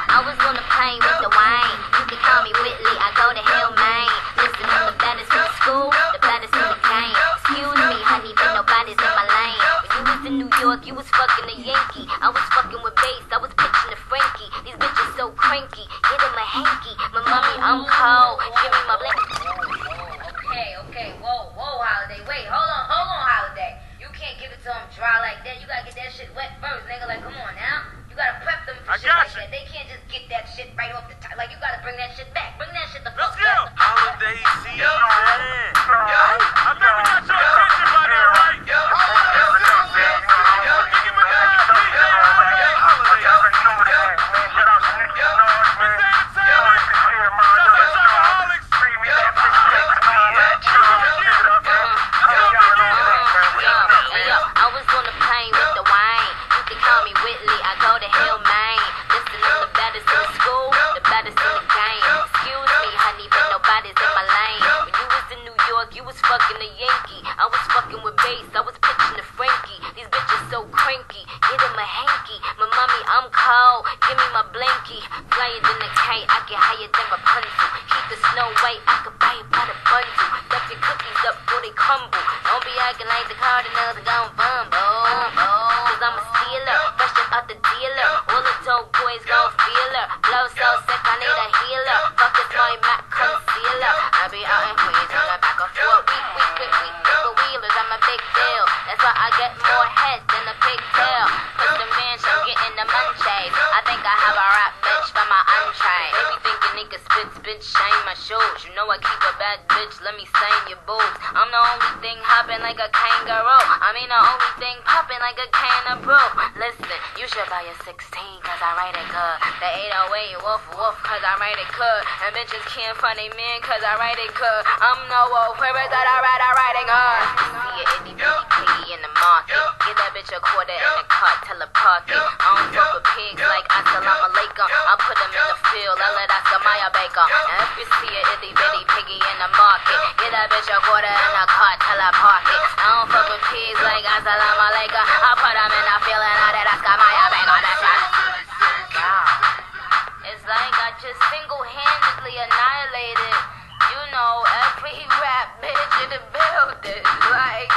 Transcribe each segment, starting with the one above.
I was on the plane with the wine. You can call me Whitley, I go to hell, man. Listen, I'm the baddest in the school, the baddest in the game. Excuse me, honey, but nobody's in my lane. When you was in New York, you was fucking a Yankee. I was fucking with bass, I was pitching a Frankie. These bitches so cranky, get him a hanky. My mommy, I'm cold, give me my blanket. Okay, whoa, Holiday. Wait, hold on, Holiday. You can't give it to them dry like that. You gotta get that shit wet first, nigga. Like, come on now. You gotta prep them for shit like that. They can't just get that shit right off the top. Like, you gotta bring that shit back. Bring that shit the fuck back. Holiday season. I bet we got your attention by now, right? I was on the plane with the wine. You can call me Whitley, I go to hell, man. Listen, I'm the baddest in the school, the baddest in the game. Excuse me, honey, but nobody's in my lane. When you was in New York, you was fucking a Yankee. I was fucking with bass, I was pitching a Frankie. These bitches so cranky, get him a hanky. My mommy, I'm cold, give me my blankie. Flyer than a kite, I get higher than Rapunzel. Keep the snow white, I could buy it by the bundle. Duck your cookies up before they crumble. Don't be acting like the Cardinals are gon' fumble. Cause I'm a stealer, fresh out the dealer. All the dope boys gon' feel her. Blow so sick, I need a healer. Fuck this my Mac concealer. I be out in Queens, on the back of 4 week, for wheelers, I'm a big deal. That's why I get more head than a pigtail. Put the mansion, getting the munchies. I think I have a rap bitch for my untried. They be thinking niggas spit, shame my shoes. You know I keep a bad bitch, let me stain your boobs. I'm the only thing hopping like a kangaroo. I mean the only thing popping like a can of brew. Listen, you should buy a 16 cause I write it good. The 808 woof cause I write it good. And bitches can't front they man cause I write it good. I'm no wolf, where is that I write it good. See it itty bitty piggy in the market. Get that bitch a quarter in the cart, tell her park it. I don't fuck with pigs like assalamu alaikum. I put them in the field, I let Oscar Mayer bake 'em. And if you see a itty bitty piggy in the market, get that bitch a quarter in the cart, tell her park it. I don't fuck with pigs like assalamu alaikum. I put them in the field and I let Oscar Mayer bake 'em. That's right. It's like I just single-handedly annihilated, you know, every rap bitch in the building. Like,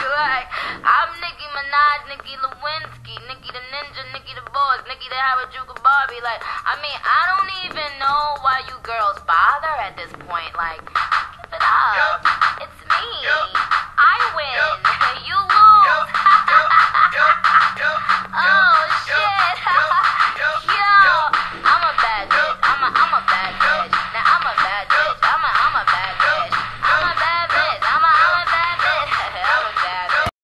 I'm Nicki Minaj, Nicki Lewinsky, Nicki the Ninja, Nicki the Boss, Nicki the Harajuku Barbie. Like, I mean, I don't even know why you girls bother at this point. Like, give it up. It's me.